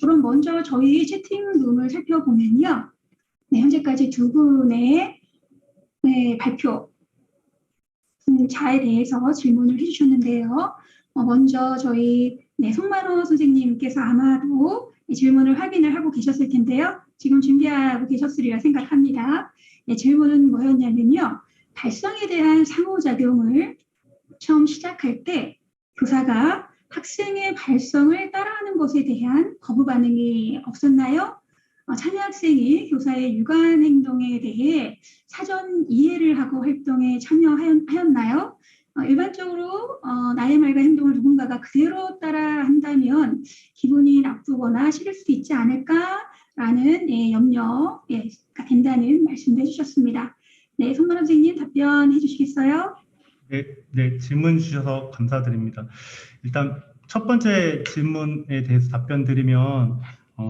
그럼 먼저 저희 채팅룸을 살펴보면요. 네, 현재까지 두 분의 발표 자에 대해서 질문을 해주셨는데요. 먼저 저희 송만호 선생님께서 아마도 이 질문을 확인을 하고 계셨을 텐데요. 지금 준비하고 계셨으리라 생각합니다. 질문은 뭐였냐면요. 발성에 대한 상호작용을 처음 시작할 때 교사가 학생의 발성을 따라하는 것에 대한 거부 반응이 없었나요? 참여 학생이 교사의 유관 행동에 대해 사전 이해를 하고 활동에 참여하였나요? 일반적으로 나의 말과 행동을 누군가가 그대로 따라한다면 기분이 나쁘거나 싫을 수도 있지 않을까라는 염려가 된다는 말씀도 해주셨습니다. 네, 손만 선생님 답변해 주시겠어요? 네, 질문 주셔서 감사드립니다. 일단 첫 번째 질문에 대해서 답변 드리면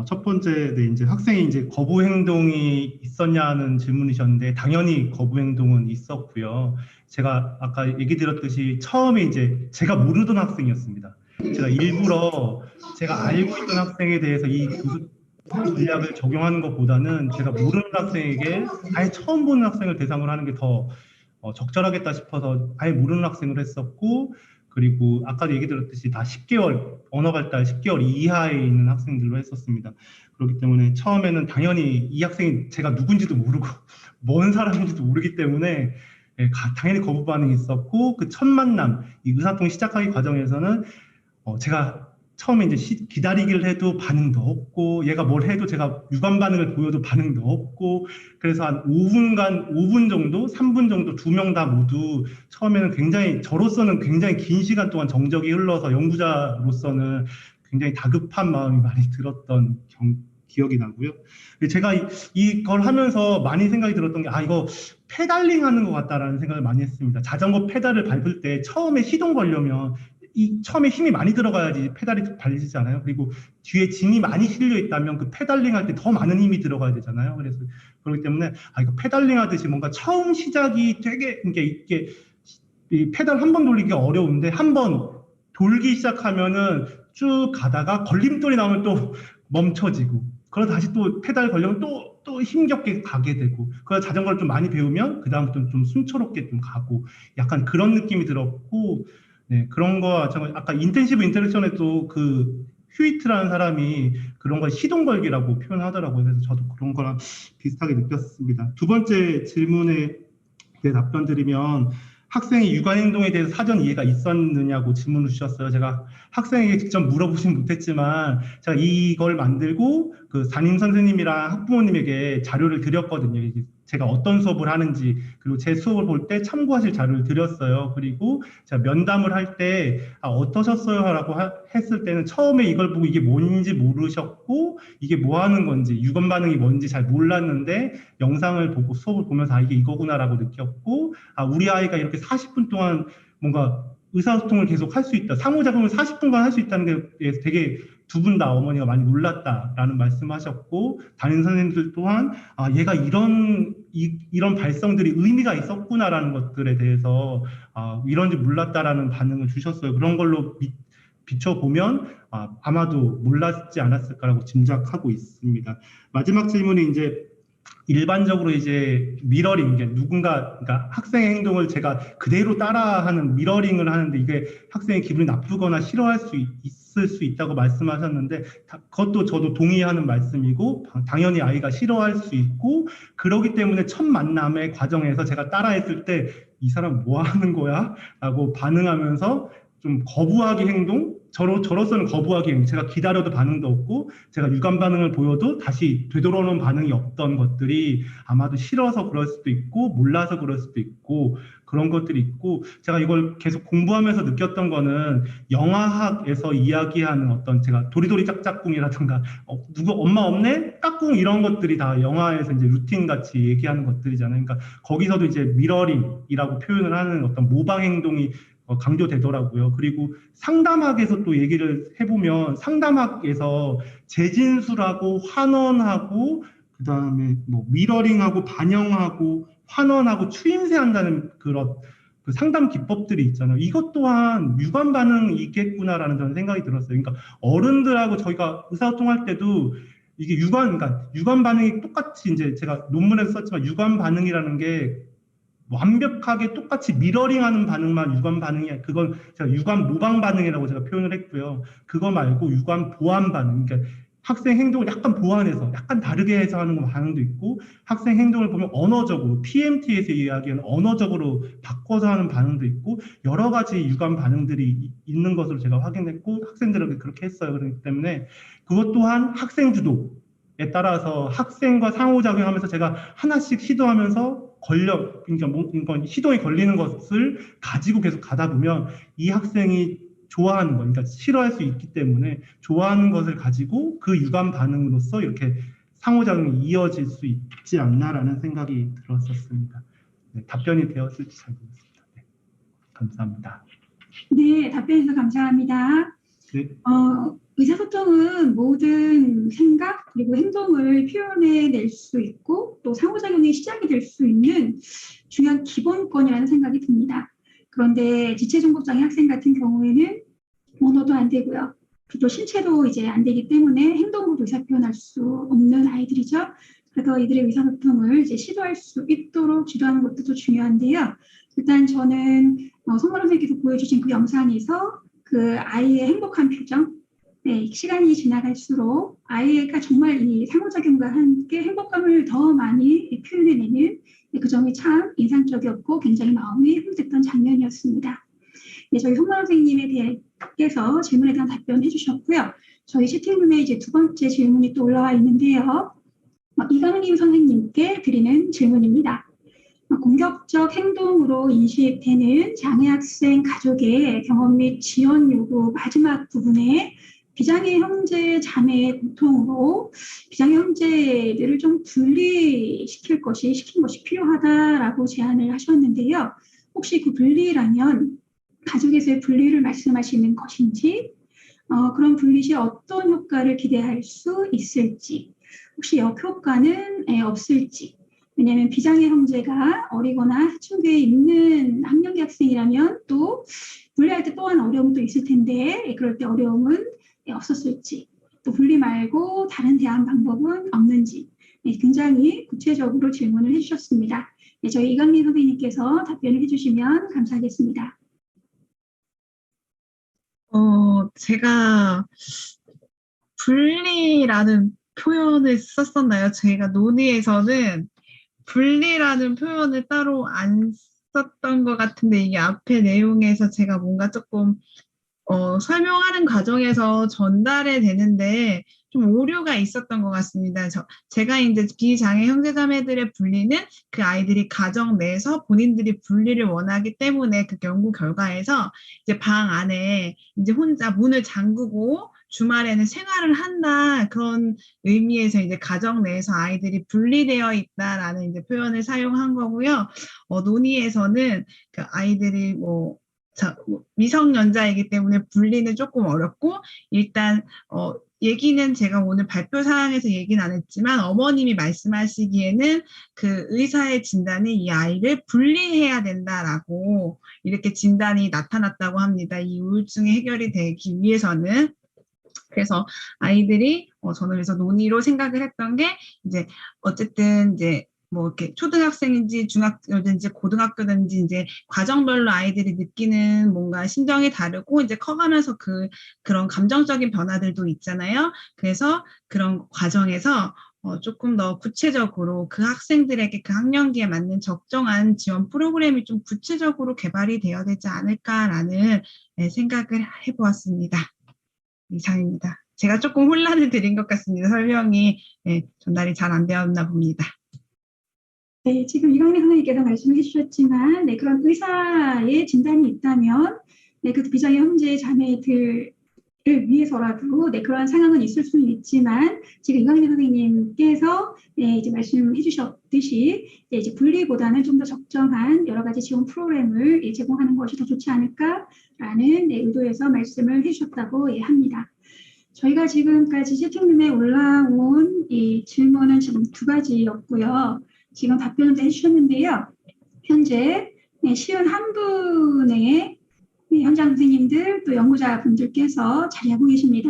첫 번째 이제 학생이 이제 거부 행동이 있었냐는 질문이셨는데 당연히 거부 행동은 있었고요. 제가 아까 얘기 드렸듯이 처음에 이제 제가 모르던 학생이었습니다. 제가 일부러 제가 알고 있던 학생에 대해서 이 교수 전략을 적용하는 것보다는 제가 모르는 학생에게 아예 처음 보는 학생을 대상으로 하는 게 더 적절하겠다 싶어서 아예 모르는 학생을 했었고, 그리고 아까도 얘기 들었듯이 다 10개월, 언어 발달 10개월 이하에 있는 학생들로 했었습니다. 그렇기 때문에 처음에는 당연히 이 학생이 제가 누군지도 모르고 뭔 사람인지도 모르기 때문에 당연히 거부 반응이 있었고, 그 첫 만남, 이 의사소통 시작하기 과정에서는 제가 처음에 이제 기다리기를 해도 반응도 없고, 얘가 뭘 해도 제가 유감 반응을 보여도 반응도 없고, 그래서 한 5분 정도, 3분 정도 두 명 다 모두 처음에는 굉장히, 저로서는 굉장히 긴 시간 동안 정적이 흘러서 연구자로서는 굉장히 다급한 마음이 많이 들었던 기억이 나고요. 제가 이걸 하면서 많이 생각이 들었던 게, 이거 페달링 하는 것 같다라는 생각을 많이 했습니다. 자전거 페달을 밟을 때 처음에 시동 걸려면 처음에 힘이 많이 들어가야지 페달이 달리잖아요. 그리고 뒤에 짐이 많이 실려 있다면 그 페달링 할 때 더 많은 힘이 들어가야 되잖아요. 그래서 그렇기 때문에 이거 페달링 하듯이 뭔가 처음 시작이 되게 이게 이 페달 한 번 돌리기가 어려운데 한 번 돌기 시작하면은 쭉 가다가 걸림돌이 나오면 또 멈춰지고, 그러다 다시 또 페달 걸려면 또 힘겹게 가게 되고, 그래서 자전거를 좀 많이 배우면 그 다음부터는 좀 순조롭게 좀 가고, 약간 그런 느낌이 들었고, 네, 그런 거, 아까 인텐시브 인터랙션에도 그 휴이트라는 사람이 그런 걸 시동 걸기라고 표현하더라고요. 그래서 저도 그런 거랑 비슷하게 느꼈습니다. 두 번째 질문에 대해 답변 드리면, 학생의 유관 행동에 대해서 사전 이해가 있었느냐고 질문을 주셨어요. 제가 학생에게 직접 물어보진 못했지만 제가 이걸 만들고 그 담임 선생님이랑 학부모님에게 자료를 드렸거든요. 제가 어떤 수업을 하는지, 그리고 제 수업을 볼 때 참고하실 자료를 드렸어요. 그리고 제가 면담을 할 때 어떠셨어요? 라고 했을 때는 처음에 이걸 보고 이게 뭔지 모르셨고 이게 뭐 하는 건지, 유감 반응이 뭔지 잘 몰랐는데 영상을 보고 수업을 보면서 이게 이거구나라고 느꼈고, 우리 아이가 이렇게 40분 동안 뭔가 의사소통을 계속 할 수 있다, 상호작용을 40분간 할 수 있다는 게 되게 두 분 다 어머니가 많이 놀랐다라는 말씀하셨고, 담임 선생님들 또한 얘가 이런 발성들이 의미가 있었구나라는 것들에 대해서 이런지 몰랐다라는 반응을 주셨어요. 그런 걸로 비춰보면 아마도 몰랐지 않았을까라고 짐작하고 있습니다. 마지막 질문이 이제 일반적으로 이제 미러링, 그러니까 학생의 행동을 제가 그대로 따라하는 미러링을 하는데 이게 학생의 기분이 나쁘거나 싫어할 수 있을 수 있다고 말씀하셨는데, 그것도 저도 동의하는 말씀이고 당연히 아이가 싫어할 수 있고, 그러기 때문에 첫 만남의 과정에서 제가 따라했을 때 이 사람 뭐 하는 거야? 라고 반응하면서 좀 거부하기 행동, 저로서는 거부하기 행동, 제가 기다려도 반응도 없고 제가 유감 반응을 보여도 다시 되돌아오는 반응이 없던 것들이 아마도 싫어서 그럴 수도 있고 몰라서 그럴 수도 있고 그런 것들이 있고, 제가 이걸 계속 공부하면서 느꼈던 거는 영화학에서 이야기하는 어떤, 제가 도리도리 짝짝꿍이라든가 누구 엄마 없네? 까꿍, 이런 것들이 다 영화에서 이제 루틴 같이 얘기하는 것들이잖아요. 그러니까 거기서도 이제 미러링이라고 표현을 하는 어떤 모방 행동이 강조되더라고요. 그리고 상담학에서 또 얘기를 해보면 상담학에서 재진술하고 환원하고 그 다음에 뭐 미러링하고 반영하고 환원하고 추임새 한다는 그런 그 상담 기법들이 있잖아요. 이것 또한 유관 반응이 있겠구나라는 저는 생각이 들었어요. 그러니까 어른들하고 저희가 의사소통할 때도 이게 그러니까 유관 반응이 똑같이 이제 제가 논문에서 썼지만 유관 반응이라는 게 완벽하게 똑같이 미러링하는 반응만 유관 반응이 그건 제가 유관 모방 반응이라고 제가 표현을 했고요. 그거 말고 유관 보완 반응, 그러니까 학생 행동을 약간 보완해서 약간 다르게 해서 하는 반응도 있고 학생 행동을 보면 언어적으로 PMT에서 이야기하는 언어적으로 바꿔서 하는 반응도 있고 여러 가지 유관 반응들이 있는 것으로 제가 확인했고 학생들에게 그렇게 했어요. 그렇기 때문에 그것 또한 학생 주도에 따라서 학생과 상호작용하면서 제가 하나씩 시도하면서 그러니까 시도에 걸리는 것을 가지고 계속 가다 보면 이 학생이 좋아하는 거, 그러니까 싫어할 수 있기 때문에 좋아하는 것을 가지고 그 유감 반응으로서 이렇게 상호작용이 이어질 수 있지 않나라는 생각이 들었었습니다. 네, 답변이 되었을지 잘 모르겠습니다. 네, 감사합니다. 네, 답변해 주셔서 감사합니다. 네. 의사소통은 모든 생각 그리고 행동을 표현해낼 수 있고 또 상호작용의 시작이 될 수 있는 중요한 기본권이라는 생각이 듭니다. 그런데 지체정복장애 학생 같은 경우에는 언어도 안 되고요. 또 신체도 이제 안 되기 때문에 행동으로 의사표현할 수 없는 아이들이죠. 그래서 이들의 의사소통을 이제 시도할 수 있도록 지도하는 것도 중요한데요. 일단 저는 송원 선생님께서 보여주신 그 영상에서 그 아이의 행복한 표정, 네, 시간이 지나갈수록 아이가 정말 이 상호작용과 함께 행복감을 더 많이 표현해내는 그 점이 참 인상적이었고 굉장히 마음이 흐뭇했던 장면이었습니다. 네, 저희 송만 선생님에 대해서 질문에 대한 답변해 주셨고요. 저희 채팅룸에 이제 두 번째 질문이 또 올라와 있는데요. 이강림 선생님께 드리는 질문입니다. 공격적 행동으로 인식되는 장애 학생 가족의 경험 및 지원 요구 마지막 부분에 비장애 형제 자매의 고통으로 비장애 형제들을 좀 시킨 것이 필요하다라고 제안을 하셨는데요. 혹시 그 분리라면 가족에서의 분리를 말씀하시는 것인지, 그런 분리 시에 어떤 효과를 기대할 수 있을지, 혹시 역효과는 없을지. 왜냐하면 비장애 형제가 어리거나 하층교에 있는 학년기 학생이라면 또 분리할 때 또한 어려움도 있을 텐데 그럴 때 어려움은 없었을지, 또 분리 말고 다른 대안 방법은 없는지 굉장히 구체적으로 질문을 해주셨습니다. 저희 이강민 선생님께서 답변을 해주시면 감사하겠습니다. 제가 분리라는 표현을 썼었나요? 저희가 논의에서는 분리라는 표현을 따로 안 썼던 것 같은데 이게 앞에 내용에서 제가 뭔가 조금 설명하는 과정에서 전달이 되는데 좀 오류가 있었던 것 같습니다. 제가 이제 비장애 형제자매들의 분리는 그 아이들이 가정 내에서 본인들이 분리를 원하기 때문에 그 연구 결과에서 이제 방 안에 이제 혼자 문을 잠그고 주말에는 생활을 한다 그런 의미에서 이제 가정 내에서 아이들이 분리되어 있다라는 이제 표현을 사용한 거고요. 논의에서는 그 아이들이 미성년자이기 때문에 분리는 조금 어렵고 일단 얘기는 제가 오늘 발표 사항에서 얘기는 안 했지만 어머님이 말씀하시기에는 그 의사의 진단이 이 아이를 분리해야 된다라고 이렇게 진단이 나타났다고 합니다. 이 우울증이 해결이 되기 위해서는. 그래서 아이들이 저는 그래서 논의로 생각을 했던 게 이제 어쨌든 이제 이렇게 초등학생인지 중학교든지 고등학교든지 이제 과정별로 아이들이 느끼는 뭔가 심정이 다르고 이제 커가면서 그런 감정적인 변화들도 있잖아요. 그래서 그런 과정에서 조금 더 구체적으로 그 학생들에게 그 학년기에 맞는 적정한 지원 프로그램이 좀 구체적으로 개발이 되어야 되지 않을까라는 생각을 해보았습니다. 이상입니다. 제가 조금 혼란을 드린 것 같습니다. 설명이 전달이 잘 안 되었나 봅니다. 네, 지금 이강민 선생님께서 말씀해 주셨지만 그런 의사의 진단이 있다면 그 비장애 형제 자매들을 위해서라도 그러한 상황은 있을 수는 있지만 지금 이강민 선생님께서 이제 말씀해 주셨듯이 이제 분리보다는 좀 더 적정한 여러 가지 지원 프로그램을 제공하는 것이 더 좋지 않을까라는 의도에서 말씀을 해주셨다고 합니다. 저희가 지금까지 채팅룸에 올라온 이 질문은 지금 두 가지였고요. 지금 답변을 해주셨는데요. 현재 네, 쉬운 한 분의 네, 현장 선생님들 또 연구자분들께서 자리하고 계십니다.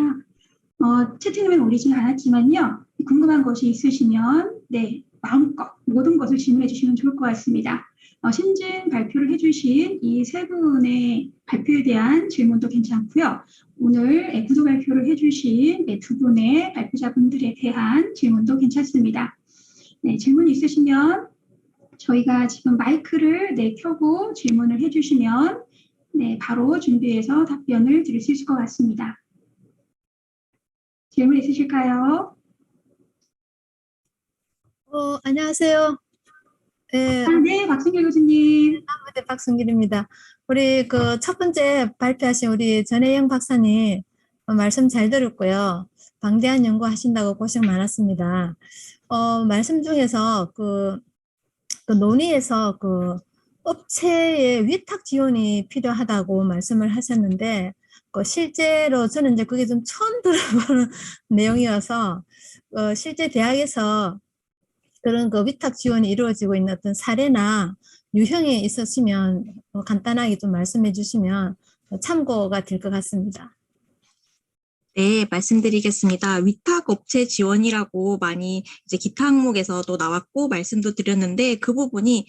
채팅룸에 오리진 않았지만요. 궁금한 것이 있으시면 네, 마음껏 모든 것을 질문해 주시면 좋을 것 같습니다. 신진 발표를 해주신 이 세 분의 발표에 대한 질문도 괜찮고요. 오늘 구도 발표를 해주신 두 분의 발표자분들에 대한 질문도 괜찮습니다. 네, 질문 있으시면 저희가 지금 마이크를 켜고 질문을 해주시면 네, 바로 준비해서 답변을 드릴 수 있을 것 같습니다. 질문 있으실까요? 안녕하세요. 네, 네, 박승길 교수님. 남부대 박승길입니다. 우리 그 첫 번째 발표하신 우리 전혜영 박사님 말씀 잘 들었고요. 방대한 연구하신다고 고생 많았습니다. 말씀 중에서 그 논의에서 그 업체의 위탁 지원이 필요하다고 말씀을 하셨는데, 실제로 저는 이제 그게 좀 처음 들어보는 내용이어서, 실제 대학에서 그런 그 위탁 지원이 이루어지고 있는 어떤 사례나 유형이 있으시면 간단하게 좀 말씀해 주시면 참고가 될 것 같습니다. 네, 말씀드리겠습니다. 위탁업체 지원이라고 많이 이제 기타 항목에서도 나왔고 말씀도 드렸는데 그 부분이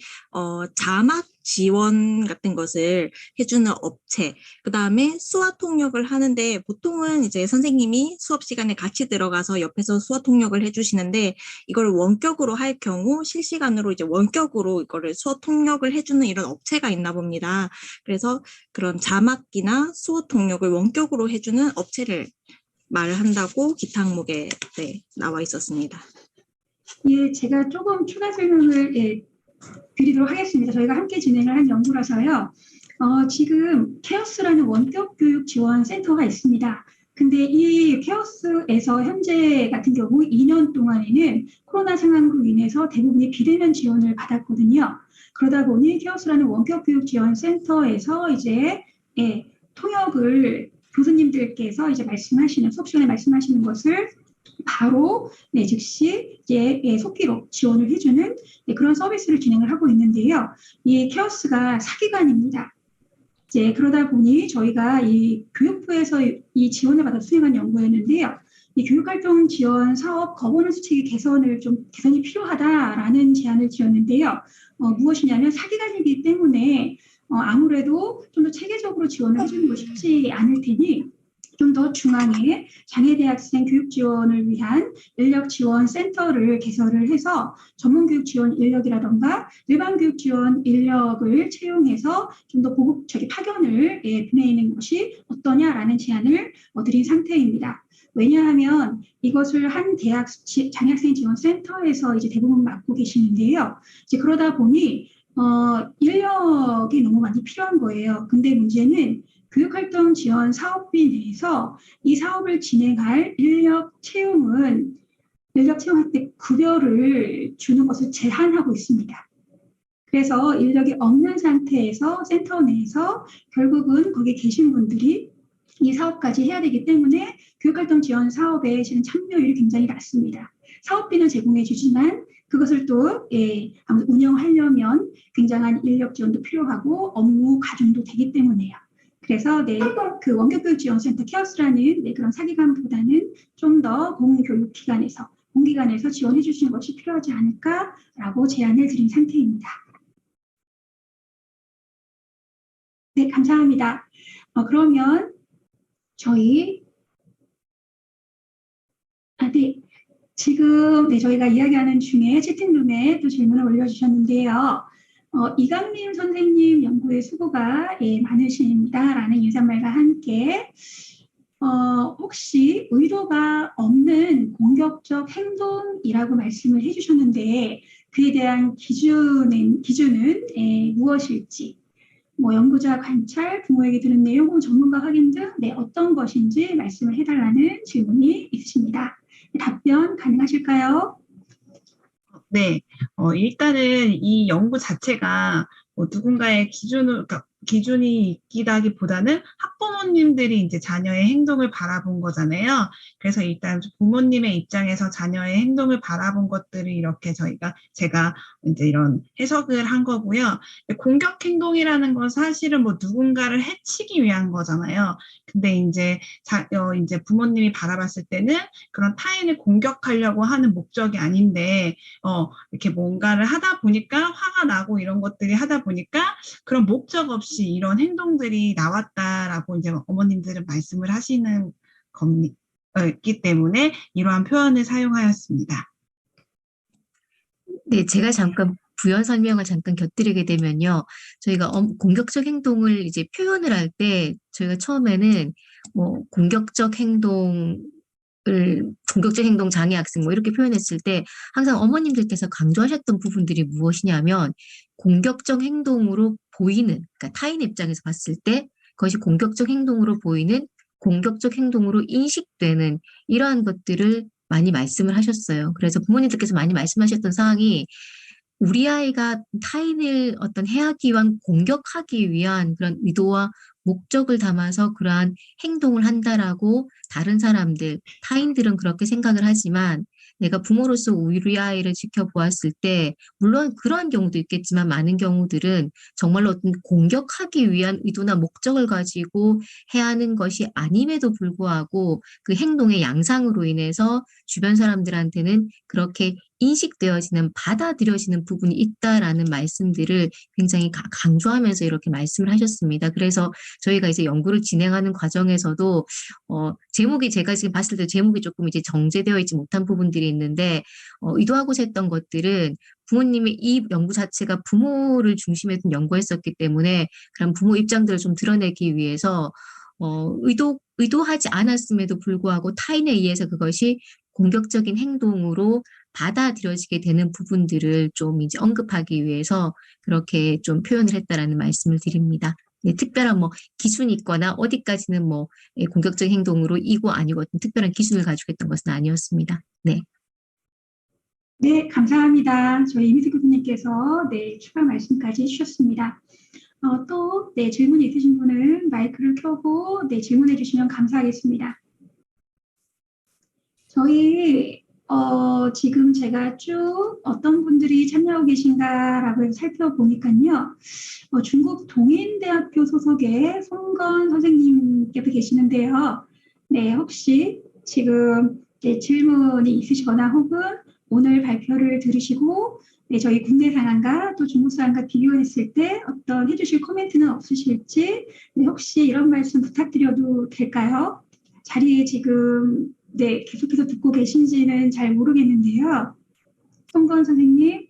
자막 지원 같은 것을 해주는 업체, 그 다음에 수화 통역을 하는데 보통은 이제 선생님이 수업 시간에 같이 들어가서 옆에서 수화 통역을 해주시는데 이걸 원격으로 할 경우 실시간으로 이제 원격으로 이거를 수화 통역을 해주는 이런 업체가 있나 봅니다. 그래서 그런 자막이나 수화 통역을 원격으로 해주는 업체를 말을 한다고 기타 항목에 나와 있었습니다. 예, 제가 조금 추가 설명을 드리도록 하겠습니다. 저희가 함께 진행을 한 연구라서요. 지금 케어스라는 원격 교육 지원 센터가 있습니다. 근데 이 케어스에서 현재 같은 경우 2년 동안에는 코로나 상황으로 인해서 대부분이 비대면 지원을 받았거든요. 그러다 보니 케어스라는 원격 교육 지원 센터에서 이제 통역을 교수님들께서 이제 말씀하시는 수업 시간에 말씀하시는 것을 바로 즉시 속기록 지원을 해주는 그런 서비스를 진행을 하고 있는데요. 이 케어스가 사기관입니다. 이제 그러다 보니 저희가 이 교육부에서 이 지원을 받아 수행한 연구였는데요. 이 교육활동 지원 사업 거버넌스 체계 개선이 필요하다라는 제안을 드렸는데요. 무엇이냐면 사기관이기 때문에 아무래도 좀 더 체계적으로 지원을 해주는 것이 쉽지 않을 테니 좀 더 중앙에 장애대학생 교육 지원을 위한 인력 지원 센터를 개설을 해서 전문 교육 지원 인력이라던가 일반 교육 지원 인력을 채용해서 좀 더 파견을 보내는 것이 어떠냐라는 제안을 드린 상태입니다. 왜냐하면 이것을 한 대학 장애학생 지원 센터에서 이제 대부분 맡고 계시는데요. 이제 그러다 보니 인력이 너무 많이 필요한 거예요. 근데 문제는 교육활동 지원 사업비 내에서 이 사업을 진행할 인력 채용할 때 급여를 주는 것을 제한하고 있습니다. 그래서 인력이 없는 상태에서 센터 내에서 결국은 거기 계신 분들이 이 사업까지 해야 되기 때문에 교육활동 지원 사업에 실은 참여율이 굉장히 낮습니다. 사업비는 제공해 주지만 그것을 또 운영하려면 굉장한 인력 지원도 필요하고 업무 가중도 되기 때문에요. 그래서 그 원격교육지원센터 케어스라는 그런 사기관보다는 좀 더 공기관에서 지원해 주시는 것이 필요하지 않을까라고 제안을 드린 상태입니다. 네, 감사합니다. 그러면 저희 지금 저희가 이야기하는 중에 채팅룸에 또 질문을 올려주셨는데요. 이강림 선생님 연구의 수고가 많으십니다라는 인사말과 함께 혹시 의도가 없는 공격적 행동이라고 말씀을 해주셨는데 그에 대한 기준은 무엇일지 연구자 관찰, 부모에게 들은 내용 혹은 전문가 확인 등 어떤 것인지 말씀을 해달라는 질문이 있으십니다. 답변 가능하실까요? 네, 일단은 이 연구 자체가 누군가의 기준으로, 그러니까 기준이 있기보다는 학부모님들이 이제 자녀의 행동을 바라본 거잖아요. 그래서 일단 부모님의 입장에서 자녀의 행동을 바라본 것들을 이렇게 제가 이제 이런 해석을 한 거고요. 공격 행동이라는 건 사실은 뭐 누군가를 해치기 위한 거잖아요. 근데 이제 이제 부모님이 바라봤을 때는 그런 타인을 공격하려고 하는 목적이 아닌데, 이렇게 뭔가를 하다 보니까 화가 나고 이런 것들이 하다 보니까 그런 목적 없이 이런 행동들이 나왔다라고 이제 어머님들은 말씀을 하시는 기 때문에 이러한 표현을 사용하였습니다. 네, 제가 잠깐 부연 설명을 잠깐 곁들이게 되면요. 저희가 공격적 행동을 이제 표현을 할 때 저희가 처음에는 뭐 공격적 행동 장애 학생 뭐 이렇게 표현했을 때 항상 어머님들께서 강조하셨던 부분들이 무엇이냐면 공격적 행동으로 보이는, 그러니까 타인의 입장에서 봤을 때 그것이 공격적 행동으로 보이는, 공격적 행동으로 인식되는 이러한 것들을 많이 말씀을 하셨어요. 그래서 부모님들께서 많이 말씀하셨던 사항이 우리 아이가 타인을 어떤 해하기 위한, 공격하기 위한 그런 의도와 목적을 담아서 그러한 행동을 한다라고 다른 사람들, 타인들은 그렇게 생각을 하지만 내가 부모로서 우리 아이를 지켜보았을 때 물론 그러한 경우도 있겠지만 많은 경우들은 정말로 어떤 공격하기 위한 의도나 목적을 가지고 해야 하는 것이 아님에도 불구하고 그 행동의 양상으로 인해서 주변 사람들한테는 그렇게 인식되어지는, 받아들여지는 부분이 있다라는 말씀들을 굉장히 강조하면서 이렇게 말씀을 하셨습니다. 그래서 저희가 이제 연구를 진행하는 과정에서도 제목이 제가 지금 봤을 때 제목이 조금 이제 정제되어 있지 못한 부분들이 있는데 의도하고자 했던 것들은 부모님이 이 연구 자체가 부모를 중심에 둔 연구했었기 때문에 그런 부모 입장들을 좀 드러내기 위해서 의도하지 않았음에도 불구하고 타인에 의해서 그것이 공격적인 행동으로 받아들여지게 되는 부분들을 좀 이제 언급하기 위해서 그렇게 좀 표현을 했다라는 말씀을 드립니다. 네, 특별한 뭐 기준이 있거나 어디까지는 뭐 공격적인 행동으로 이고 아니고 어떤 특별한 기준을 가지고 했던 것은 아니었습니다. 네. 네, 감사합니다. 저희 이미수 교수님께서 네, 추가 말씀까지 해주셨습니다. 또 네, 질문이 있으신 분은 마이크를 켜고 네, 질문해 주시면 감사하겠습니다. 저희 지금 제가 쭉 어떤 분들이 참여하고 계신가라고 해서 살펴보니까요. 중국 동인대학교 소속의 송건 선생님께서 계시는데요. 네, 혹시 지금 네, 질문이 있으시거나 혹은 오늘 발표를 들으시고 네, 저희 국내 상황과 또 중국 상황과 비교했을 때 어떤 해주실 코멘트는 없으실지 네, 혹시 이런 말씀 부탁드려도 될까요? 자리에 지금 네, 계속해서 듣고 계신지는 잘 모르겠는데요. 송건 선생님.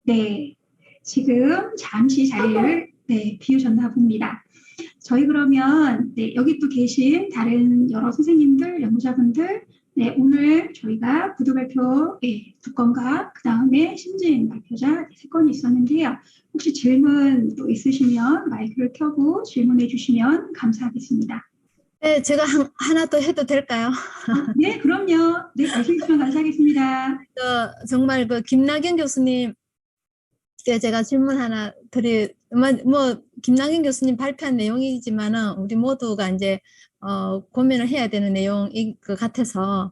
네, 지금 잠시 자리를 네, 비우셨나 봅니다. 저희 그러면 네, 여기 또 계신 다른 여러 선생님들, 연구자분들 네, 오늘 저희가 구두 발표 네, 2건과 그 다음에 심진 발표자 3건이 있었는데요. 혹시 질문 또 있으시면 마이크를 켜고 질문해 주시면 감사하겠습니다. 네, 제가 하나 더 해도 될까요? 네, 그럼요. 네, 말씀해 주시면 감사하겠습니다. 정말 김낙연 교수님, 제가 질문 하나 김낙연 교수님 발표한 내용이지만은 우리 모두가 이제 고민을 해야 되는 내용인 것 같아서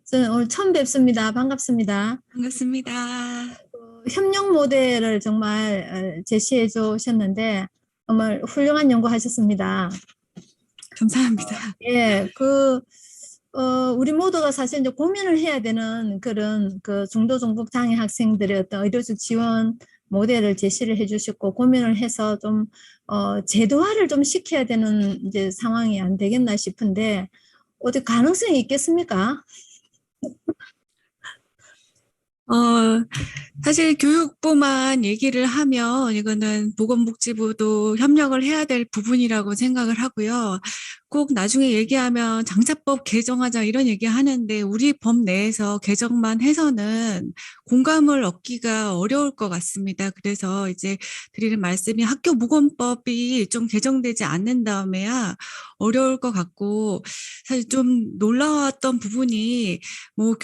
저는 오늘 처음 뵙습니다. 반갑습니다. 반갑습니다. 협력 모델을 정말 제시해 주셨는데 정말 훌륭한 연구하셨습니다. 감사합니다. 예, 우리 모두가 사실 이제 고민을 해야 되는 그런 중도 중북 장애 학생들의 어떤 의료적 지원 모델을 제시를 해주셨고 고민을 해서 좀 제도화를 좀 시켜야 되는 이제 상황이 안 되겠나 싶은데 어디 가능성이 있겠습니까? 사실 교육부만 얘기를 하면 이거는 보건복지부도 협력을 해야 될 부분이라고 생각을 하고요. 꼭 나중에 얘기하면 장차법 개정하자 이런 얘기 하는데 우리 법 내에서 개정만 해서는 공감을 얻기가 어려울 것 같습니다. 그래서 이제 드리는 말씀이 학교보건법이 좀 개정되지 않는 다음에야 어려울 것 같고 사실 좀 놀라웠던 부분이 뭐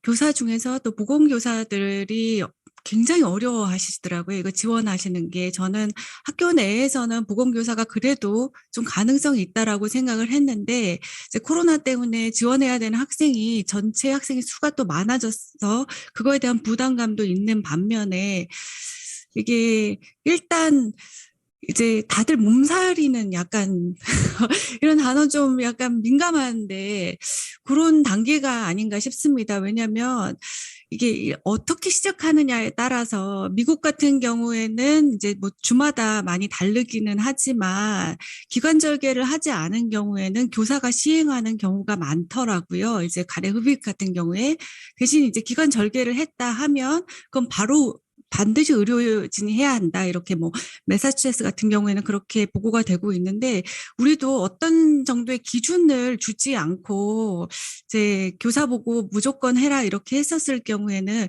교사 중에서 또 보건교사들이 굉장히 어려워하시더라고요. 이거 지원하시는 게. 저는 학교 내에서는 보건교사가 그래도 좀 가능성이 있다라고 생각을 했는데 이제 코로나 때문에 지원해야 되는 학생이 전체 학생의 수가 또 많아져서 그거에 대한 부담감도 있는 반면에 이게 일단 이제 다들 몸살이는 약간 이런 단어 좀 약간 민감한데 그런 단계가 아닌가 싶습니다. 왜냐하면 이게 어떻게 시작하느냐에 따라서 미국 같은 경우에는 이제 뭐 주마다 많이 다르기는 하지만 기관 절개를 하지 않은 경우에는 교사가 시행하는 경우가 많더라고요. 이제 가래 흡입 같은 경우에 대신 이제 기관 절개를 했다 하면 그건 바로 반드시 의료진이 해야 한다. 이렇게 뭐 매사추세츠 같은 경우에는 그렇게 보고가 되고 있는데 우리도 어떤 정도의 기준을 주지 않고 이제 교사 보고 무조건 해라 이렇게 했었을 경우에는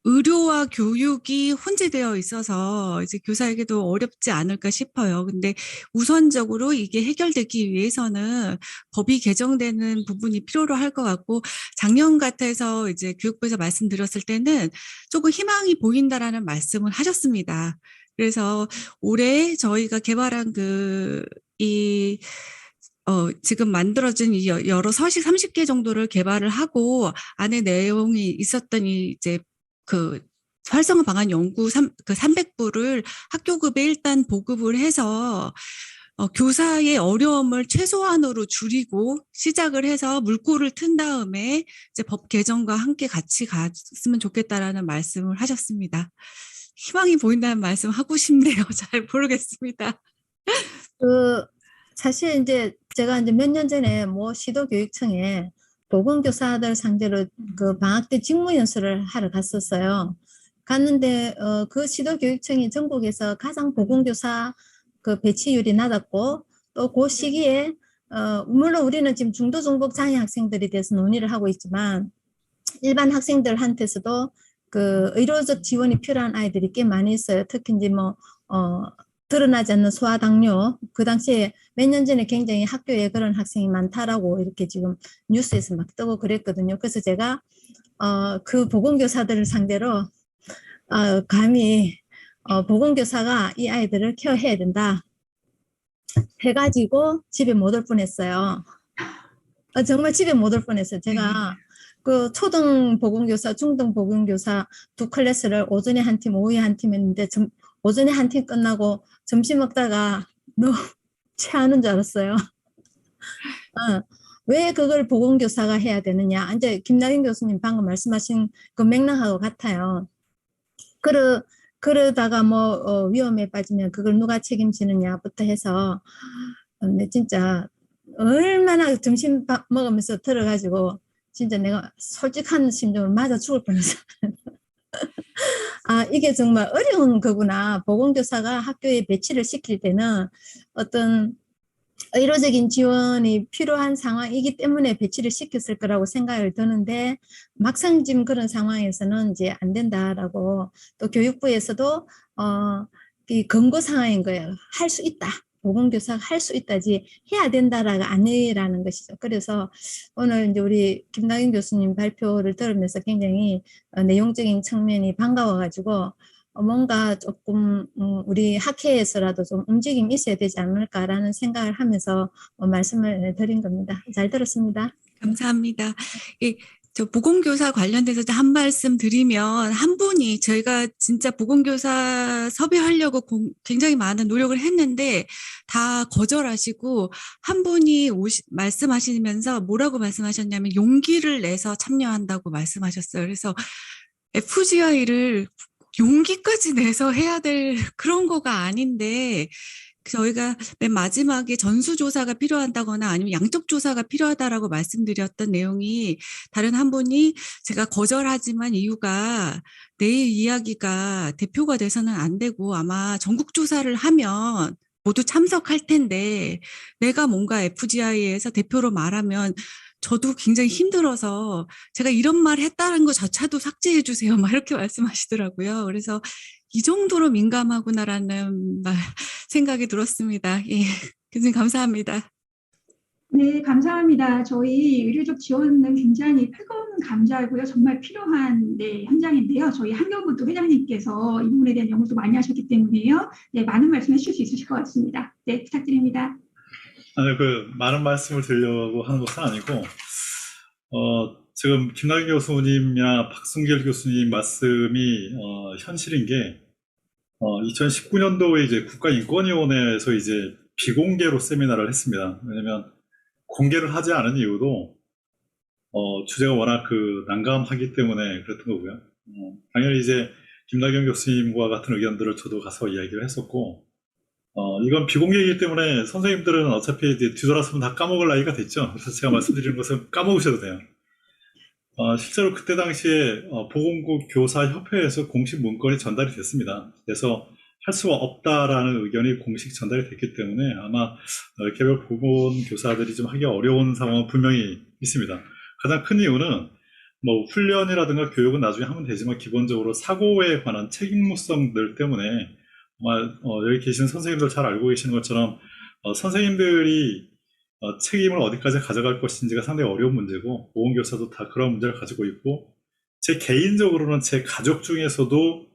의료와 교육이 혼재되어 있어서 이제 교사에게도 어렵지 않을까 싶어요. 근데 우선적으로 이게 해결되기 위해서는 법이 개정되는 부분이 필요로 할 것 같고 작년 같아서 이제 교육부에서 말씀드렸을 때는 조금 희망이 보인다라는 말씀을 하셨습니다. 그래서 올해 저희가 개발한 지금 만들어진 이 여러 서식 30개 정도를 개발을 하고 안에 내용이 있었던 이제 활성화 방안 연구 300부를 학교급에 일단 보급을 해서 교사의 어려움을 최소한으로 줄이고 시작을 해서 물꼬를 튼 다음에 이제 법 개정과 함께 같이 갔으면 좋겠다라는 말씀을 하셨습니다. 희망이 보인다는 말씀 하고 싶네요. 잘 모르겠습니다. 사실 이제 제가 이제 몇 년 전에 뭐 시도교육청에 보건교사들 상대로 그 방학 때 직무연수를 하러 갔었어요. 갔는데 그 시도교육청이 전국에서 가장 보건교사 그 배치율이 낮았고 또 그 시기에 물론 우리는 지금 중도 중복 장애 학생들에 대해서 논의를 하고 있지만 일반 학생들한테서도 그 의료적 지원이 필요한 아이들이 꽤 많이 있어요. 특히 이제 드러나지 않는 소아당뇨, 그 당시에 몇 년 전에 굉장히 학교에 그런 학생이 많다라고 이렇게 지금 뉴스에서 막 뜨고 그랬거든요. 그래서 제가 그 보건교사들을 상대로 감히 보건교사가 이 아이들을 케어해야 된다 해가지고 집에 못 올 뻔했어요. 정말 집에 못 올 뻔했어요. 제가 그 초등 보건교사, 중등 보건교사 두 클래스를 오전에 한 팀, 오후에 한 팀 했는데 오전에 한 팀 끝나고 점심 먹다가 너무 체하는 줄 알았어요. 왜 그걸 보건교사가 해야 되느냐. 이제 김나경 교수님 방금 말씀하신 그 맥락하고 같아요. 그러다가 위험에 빠지면 그걸 누가 책임지느냐부터 해서 근데 진짜 얼마나 점심 밥 먹으면서 들어가지고 진짜 내가 솔직한 심정으로 맞아 죽을 뻔했어. 이게 정말 어려운 거구나. 보건교사가 학교에 배치를 시킬 때는 어떤 의료적인 지원이 필요한 상황이기 때문에 배치를 시켰을 거라고 생각을 드는데 막상 지금 그런 상황에서는 이제 안 된다라고 또 교육부에서도 이 권고 상황인 거예요. 할 수 있다. 보건교사가 할 수 있다지 해야 된다라가 아니라는 것이죠. 그래서 오늘 이제 우리 김나경 교수님 발표를 들으면서 굉장히 내용적인 측면이 반가워가지고 뭔가 조금 우리 학회에서라도 좀 움직임이 있어야 되지 않을까라는 생각을 하면서 말씀을 드린 겁니다. 잘 들었습니다. 감사합니다. 저 보건교사 관련돼서 한 말씀 드리면 한 분이 저희가 진짜 보건교사 섭외하려고 굉장히 많은 노력을 했는데 다 거절하시고 한 분이 말씀하시면서 뭐라고 말씀하셨냐면 용기를 내서 참여한다고 말씀하셨어요. 그래서 FGI를 용기까지 내서 해야 될 그런 거가 아닌데 저희가 맨 마지막에 전수조사가 필요하다거나 아니면 양적조사가 필요하다라고 말씀드렸던 내용이 다른 한 분이 제가 거절하지만 이유가 내 이야기가 대표가 돼서는 안 되고 아마 전국조사를 하면 모두 참석할 텐데 내가 뭔가 FGI에서 대표로 말하면 저도 굉장히 힘들어서 제가 이런 말 했다는 거 자체도 삭제해 주세요. 막 이렇게 말씀하시더라고요. 그래서 이 정도로 민감하구나라는 생각이 들었습니다. 예, 교수님 감사합니다. 네, 감사합니다. 저희 의료적 지원은 굉장히 뜨거운 감사하고요. 정말 필요한 네, 현장인데요. 저희 한경부도 회장님께서 이 부분에 대한 연구도 많이 하셨기 때문에요. 네, 많은 말씀 해주실 수 있으실 것 같습니다. 네, 부탁드립니다. 아니, 많은 말씀을 드리려고 하는 것은 아니고, 지금 김나경 교수님이나 박승길 교수님 말씀이, 현실인 게, 2019년도에 이제 국가인권위원회에서 이제 비공개로 세미나를 했습니다. 왜냐면 공개를 하지 않은 이유도, 주제가 워낙 난감하기 때문에 그랬던 거고요. 당연히 이제 김나경 교수님과 같은 의견들을 저도 가서 이야기를 했었고, 이건 비공개이기 때문에 선생님들은 어차피 이제 뒤돌아서면 다 까먹을 나이가 됐죠. 그래서 제가 말씀드리는 것은 까먹으셔도 돼요. 실제로 그때 당시에 보건국 교사협회에서 공식 문건이 전달이 됐습니다. 그래서 할 수가 없다라는 의견이 공식 전달이 됐기 때문에 아마 개별 보건 교사들이 좀 하기 어려운 상황은 분명히 있습니다. 가장 큰 이유는 뭐 훈련이라든가 교육은 나중에 하면 되지만 기본적으로 사고에 관한 책임무성들 때문에 여기 계신 선생님들 잘 알고 계시는 것처럼 선생님들이 책임을 어디까지 가져갈 것인지가 상당히 어려운 문제고 보건교사도 다 그런 문제를 가지고 있고 제 개인적으로는 제 가족 중에서도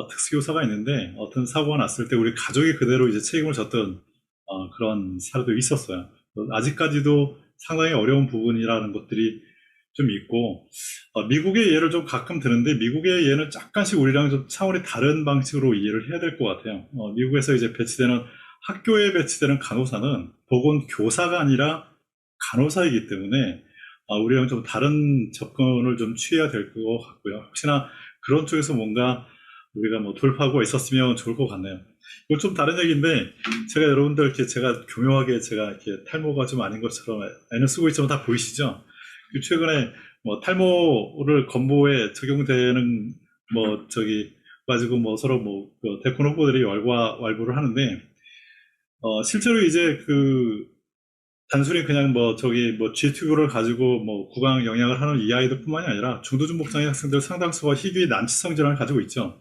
특수교사가 있는데 어떤 사고가 났을 때 우리 가족이 그대로 이제 책임을 졌던 그런 사례도 있었어요. 아직까지도 상당히 어려운 부분이라는 것들이 좀 있고 미국의 예를 좀 가끔 드는데 미국의 예는 약간씩 우리랑 좀 차원이 다른 방식으로 이해를 해야 될 것 같아요. 미국에서 이제 배치되는 학교에 배치되는 간호사는 보건교사가 아니라 간호사이기 때문에 우리랑 좀 다른 접근을 좀 취해야 될 것 같고요. 혹시나 그런 쪽에서 뭔가 우리가 뭐 돌파구가 있었으면 좋을 것 같네요. 이건 좀 다른 얘기인데 제가 여러분들 이렇게 제가 교묘하게 제가 이렇게 탈모가 좀 아닌 것처럼 애는 쓰고 있지만 다 보이시죠? 최근에 뭐 탈모를 건보에 적용되는 가지고 뭐 서로 대권 후보들이 왈부를 하는데 실제로 이제 단순히 그냥 G튜브를 가지고 구강 영양을 하는 이 아이들뿐만이 아니라 중도중복장애 학생들 상당수가 희귀 난치성 질환을 가지고 있죠.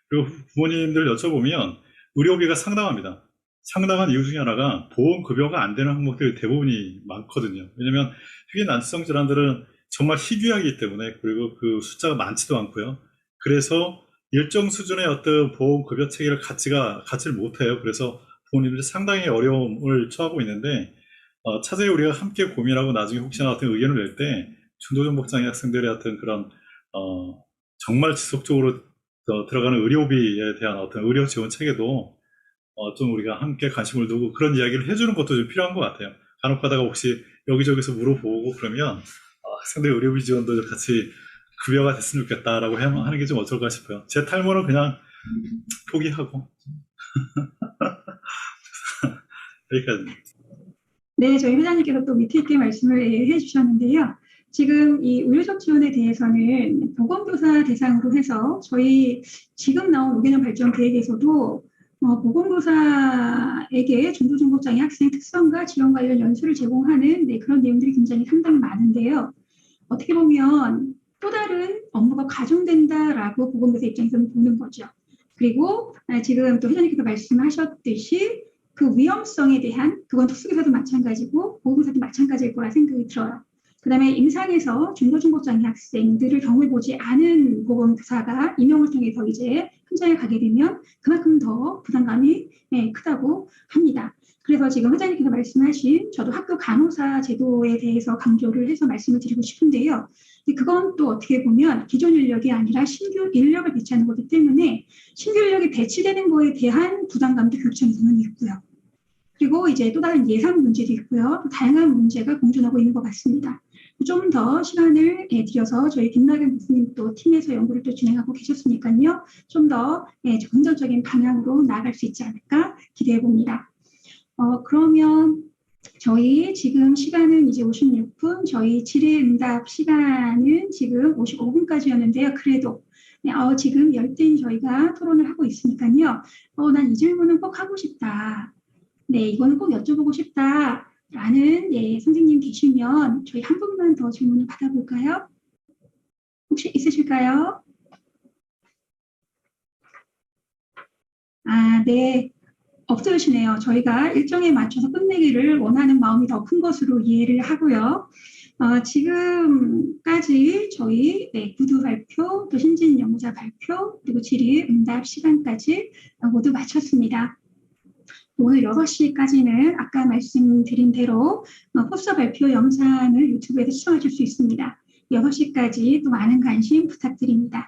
그리고 부모님들 여쭤보면 의료비가 상당합니다. 상당한 이유 중에 하나가 보험급여가 안 되는 항목들이 대부분이 많거든요. 왜냐면 희귀 난치성 질환들은 정말 희귀하기 때문에 그리고 그 숫자가 많지도 않고요. 그래서 일정 수준의 어떤 보험급여 체계를 갖지를 못해요. 그래서 부모님들이 상당히 어려움을 처하고 있는데 차제히 우리가 함께 고민하고 나중에 혹시나 어떤 의견을 낼 때 중도중복장애 학생들의 어떤 그런 정말 지속적으로 들어가는 의료비에 대한 어떤 의료 지원 체계도 좀 우리가 함께 관심을 두고 그런 이야기를 해주는 것도 좀 필요한 것 같아요. 간혹 가다가 혹시 여기저기서 물어보고 그러면 학생들 의료비 지원도 같이 급여가 됐으면 좋겠다라고 하는 게 좀 어떨까 싶어요. 제 탈모는 그냥 포기하고 여기까지. 네, 저희 회장님께서 또 밑에 있게 말씀을 해주셨는데요. 지금 이 의료적 지원에 대해서는 보건교사 대상으로 해서 저희 지금 나온 5개년 발전 계획에서도 보건교사에게 중도중복장애 학생 특성과 지원 관련 연수를 제공하는 그런 내용들이 굉장히 상당히 많은데요. 어떻게 보면 또 다른 업무가 가중된다라고 보건교사 입장에서는 보는 거죠. 그리고 지금 또 회장님께서 말씀하셨듯이 그 위험성에 대한 그건 특수교사도 마찬가지고 보건교사도 마찬가지일 거라 생각이 들어요. 그 다음에 임상에서 중도중복장애 학생들을 경험해보지 않은 보건교사가 임용을 통해서 이제 현장에 가게 되면 그만큼 더 부담감이 크다고 합니다. 그래서 지금 회장님께서 말씀하신 저도 학교 간호사 제도에 대해서 강조를 해서 말씀을 드리고 싶은데요. 그건 또 어떻게 보면 기존 인력이 아니라 신규 인력을 배치하는 거기 때문에 신규 인력이 배치되는 거에 대한 부담감도 교육청에서는 있고요. 그리고 이제 또 다른 예산 문제도 있고요. 또 다양한 문제가 공존하고 있는 것 같습니다. 좀 더 시간을 들여서 저희 김나경 교수님 또 팀에서 연구를 또 진행하고 계셨으니까요. 좀 더 긍정적인 방향으로 나아갈 수 있지 않을까 기대해 봅니다. 그러면 저희 지금 시간은 이제 56분, 저희 질의응답 시간은 지금 55분까지였는데요. 그래도 지금 열띤 저희가 토론을 하고 있으니까요. 난 이 질문은 꼭 하고 싶다. 네, 이거는 꼭 여쭤보고 싶다라는 선생님 계시면 저희 한 분만 더 질문을 받아볼까요? 혹시 있으실까요? 네. 없으시네요. 저희가 일정에 맞춰서 끝내기를 원하는 마음이 더 큰 것으로 이해를 하고요. 지금까지 저희 구두 발표, 또 신진 연구자 발표, 그리고 질의 응답 시간까지 모두 마쳤습니다. 오늘 6시까지는 아까 말씀드린 대로 포스터 발표 영상을 유튜브에서 시청하실 수 있습니다. 6시까지 또 많은 관심 부탁드립니다.